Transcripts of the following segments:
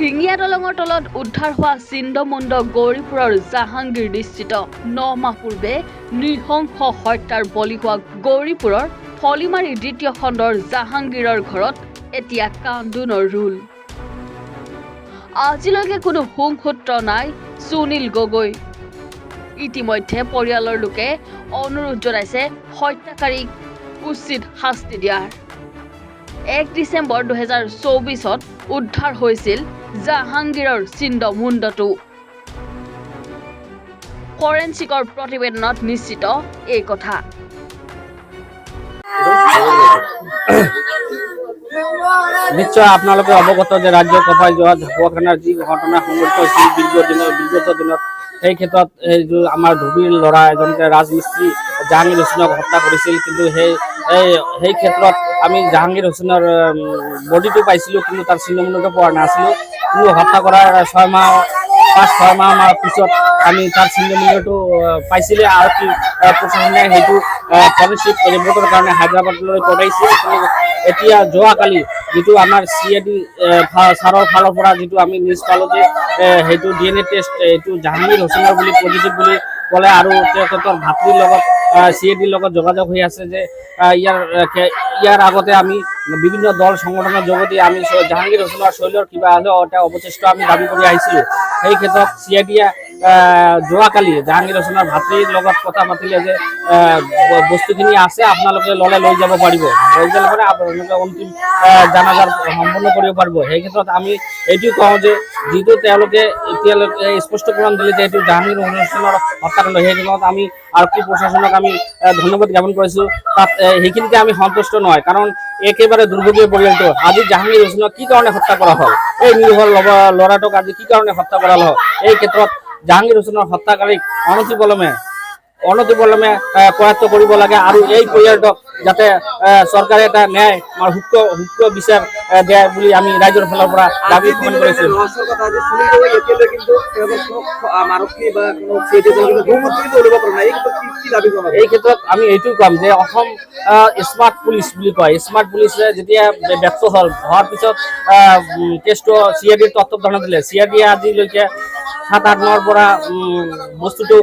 শিঙিয়া দলঙৰ তলত উদ্ধাৰ হোৱা চিণ্ডমুণ্ড গৌৰীপুৰৰ জাহাংগীৰ নিশ্চিত 9 মাহ পূৰ্বে নৃশংস হত্যাৰ বলি হোৱা গৌৰীপুৰৰ ফলিমাৰী দ্বিতীয় খণ্ডৰ জাহাংগীৰৰ ঘৰত এতিয়া কান্দোনৰ ৰোল। আজিলৈকে কোনো সংসূত্ৰ নাই সুনীল গগৈ। ইতিমধ্যে পৰিয়ালৰ লোকে অনুৰোধ জনাইছে হত্যাকাৰীক উচিত শাস্তি দিয়াৰ। 1 ডিচেম্বৰ 2024 উদ্ধাৰ হৈছিল জাহাংগীৰৰ চিণ্ডমুণ্ডটো। ফৰেন্সিকৰ প্ৰতিবেদনত নিশ্চিত এই কথা। নিশ্চয় আপোনালোকে অৱগত যে ৰাজ্য কপাই যোৱা ঢকুৱাখানাৰ যি ঘটনা সংঘটিত হৈছিল বিগত দিনত সেই ক্ষেত্ৰত আমাৰ ধুবুৰীৰ ল'ৰা এজনকে ৰাজমিস্ত্ৰী জাহাংগীৰ হুছেইনক হত্যা কৰিছিল। কিন্তু সেই ক্ষেত্ৰত আমি জাহাংগীৰ হুছেইনৰ বডিটো পাইছিলোঁ, কিন্তু তাৰ চিণ্ডমুণ্ডটো পোৱা নাছিলোঁ। কিন্তু হত্যা কৰাৰ 6 মাহ পিছত আমি তাৰ চিণ্ডমুণ্ডটো পাইছিলে। আৰক্ষী প্ৰশাসনে সেইটো ফৰেন্সিক ৰিপৰ্টৰ কাৰণে হায়দৰাবাদলৈ পঠাইছিল। এতিয়া যোৱাকালি যিটো আমাৰ CID ছাৰৰ ফালৰ পৰা যিটো আমি নিউজ পালোঁ যে সেইটো DNA টেষ্ট এইটো জাহাংগীৰ হুছেইনৰ বুলি পজিটিভ বুলি ক'লে, আৰু তেখেতৰ ভাতৃৰ লগত CIDৰ লগত যোগাযোগ হৈ আছে যে ইয়াৰ আগতে আমি বিভিন্ন দল সংগঠনৰ যোগেদি আমি জাহাংগীৰ হুছেইনৰ শৈলৰ কিবা হ'লেও এটা অৱশিষ্ট আমি দাবী কৰি আহিছিলোঁ। সেই ক্ষেত্ৰত CIDয়ে যোৱাকালি জাহাংগীৰ হুছেইনৰ ভাতৃৰ লগত কথা পাতিলে যে বস্তুখিনি আছে, আপোনালোকে ল'লে লৈ যাব পাৰিব, লৈ যাব পাৰে, আপোনালোকে অন্তিম জানাজাৰ সম্পন্ন কৰিব পাৰিব। সেই ক্ষেত্ৰত আমি এইটো কওঁ যে যিটো তেওঁলোকে এতিয়ালৈকে স্পষ্টীকৰণ দিলে যে এইটো জাহাংগীৰ হুছেইনৰ হত্যাকাণ্ড, সেই ক্ষেত্ৰত আমি আৰক্ষী প্ৰশাসনক আমি ধন্যবাদ জ্ঞাপন কৰিছোঁ। তাত সেইখিনিতে আমি সন্তুষ্ট নহয়, কাৰণ একেবাৰে দুৰ্ভোগীয় পৰিয়ালটো। আজি জাহাংগীৰ হুছেইনক কি কাৰণে হত্যা কৰা হ'ল, এই নিৰীহ ল'ৰাটোক আজি কি কাৰণে হত্যা কৰা হ'ল, এই ক্ষেত্ৰত জাহাংগীৰ হুছেইনৰ হত্যাকাৰীক অনতিপলমে কৰায়ত্ব কৰিব লাগে, আৰু এই পৰিয়ালটোক যাতে চৰকাৰে এটা ন্যায় সুস্থ বিচাৰ দিয়ে বুলি আমি ৰাইজৰ ফালৰ পৰা দাবী উত্থাপন কৰিছোঁ। এই ক্ষেত্ৰত আমি এইটো ক'ম যে অসম স্মাৰ্ট পুলিচ বুলি কয়, স্মাৰ্ট পুলিচে যেতিয়া ব্যৰ্থ হোৱাৰ পিছত কেছটো CIDৰ তত্ত্বাৱধানত দিলে। CIDয়ে আজিলৈকে 7-8 মাহৰ পৰা বস্তুটো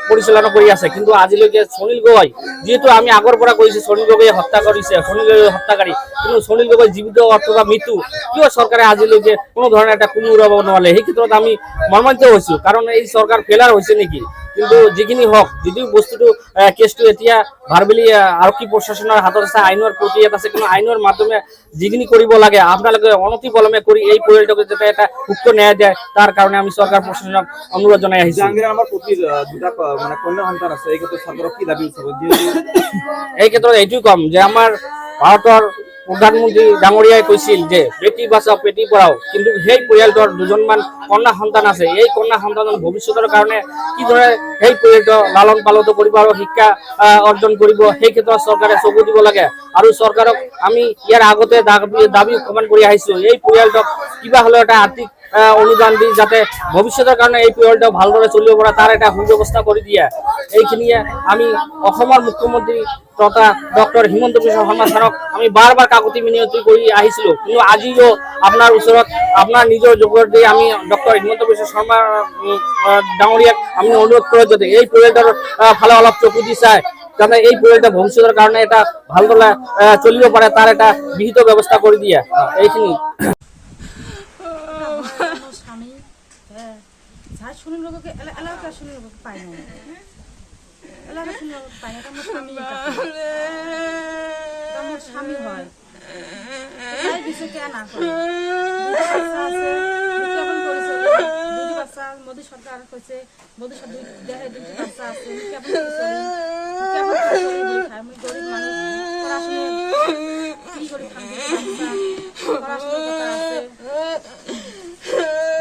পৰিচালনা কৰি আছে, কিন্তু আজিলৈকে সুনীল গগৈ, যিহেতু আমি আগৰ পৰা কৈছোঁ সুনীল গগৈয়ে হত্যা কৰিছে, সুনীল গগৈ হত্যাকাৰী, কিন্তু সুনীল গগৈ জীৱিত অথবা মৃত্যু কিয় চৰকাৰে আজিলৈকে কোনো ধৰণৰ এটা কোনো উৰাব নোৱাৰে। সেই ক্ষেত্ৰত আমি মৰ্মান্বিত হৈছোঁ, কাৰণ এই চৰকাৰ ফেইলাৰ হৈছে নেকি। কিন্তু যিখিনি হওক, যদিও বস্তুটো কেছটো এতিয়া ভাৰবেলি আৰক্ষী প্ৰশাসনৰ হাতত আছে, আইনৰ প্ৰক্ৰিয়াত আছে, কিন্তু আইনৰ মাধ্যমে যিখিনি কৰিব লাগে আপোনালোকে অনতিপলমে কৰি এই পৰিয়ালটোক যাতে এটা সুস্থ ন্যায় দিয়ে, তাৰ কাৰণে আমি চৰকাৰ প্ৰশাসনক অনুৰোধ জনাই আহিছোঁ। এই ক্ষেত্ৰত এইটোৱে ক'ম যে আমাৰ ভাৰতৰ প্ৰধানমন্ত্ৰী ডাঙৰীয়াই কৈছিল যে বেটি বাচাও বেটি পঢ়াও, কিন্তু সেই পৰিয়ালটোৰ 2জনমান কন্যা সন্তান আছে। এই কন্যা সন্তানৰ ভৱিষ্যতৰ কাৰণে কিদৰে সেই পৰিয়ালটো লালন পালন কৰিব আৰু শিক্ষা অৰ্জন কৰিব, সেই ক্ষেত্ৰত চৰকাৰে চকু দিব লাগে। আৰু চৰকাৰক আমি ইয়াৰ আগতে দাবী উত্থাপন কৰি আহিছোঁ, এই পৰিয়ালটোক কিবা হ'লেও এটা আৰ্থিক অনুদান দি যাতে ভৱিষ্যতৰ কাৰণে এই পৰিয়ালটো ভালদৰে চলিব পৰা তাৰ এটা সুব্যৱস্থা কৰি দিয়ে। এইখিনিয়ে আমি অসমৰ মুখ্যমন্ত্ৰী তথা ডক্টৰ হিমন্ত বিশ্ব শৰ্মা ছাৰক আমি বাৰ কাকতি মিনতি কৰি আহিছিলোঁ, কিন্তু আজিও আপোনাৰ ওচৰত আপোনাৰ নিজৰ যোগেদি আমি ডক্টৰ হিমন্ত বিশ্ব শৰ্মা ডাঙৰীয়াক আমি অনুৰোধ কৰোঁ যাতে এই পৰিয়ালটোৰ ফালে অলপ চকু দি চায়, যাতে এই পৰিয়ালটো ভৱিষ্যতৰ কাৰণে এটা ভালদৰে চলিব পাৰে, তাৰ এটা বিহিত ব্যৱস্থা কৰি দিয়ে। এইখিনি সুনীল গগৈকে এলাকা সুনীল গগৈকে পাই না, এলাকা সুনীল গগৈকে পাই না, আমার স্বামী হয় তাই দিছে কে না করে দুটি বাচ্চা মোদী সরকার কইছে, মোদী সরকার দেহে দুটি বাচ্চা আছে, কেমন আমি গরিব মানুষ পড়াশোনা কি করে পড়াশোনা কথা আছে।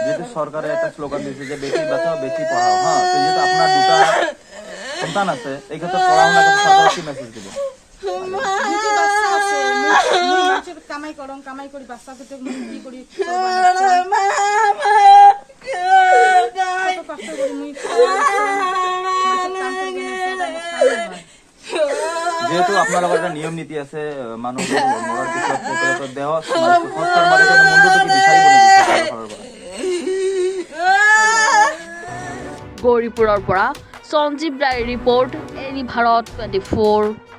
যেহেতু সরকারে একটা স্লোগান দিয়েছে যে বেটি বাঁচাও বেটি পড়াও, হ্যাঁ, তো যেহেতু আপনার 2টা সন্তান আছে, এই ক্ষেত্রে পড়াশোনা করতে সরকার কি মেসেজ দিবে? কামাই করি বাচ্চা করতে কি করি কষ্ট করি যেহেতু আপনার একটা নিয়ম নীতি আছে, মানুষ মরার পিছত দেহ সংস্কার মানে মন্দিরটো কি বিচাৰি গৌৰীপুৰৰ পৰা সঞ্জীৱ ৰায়ৰ ৰিপৰ্ট এনি ভাৰত 24।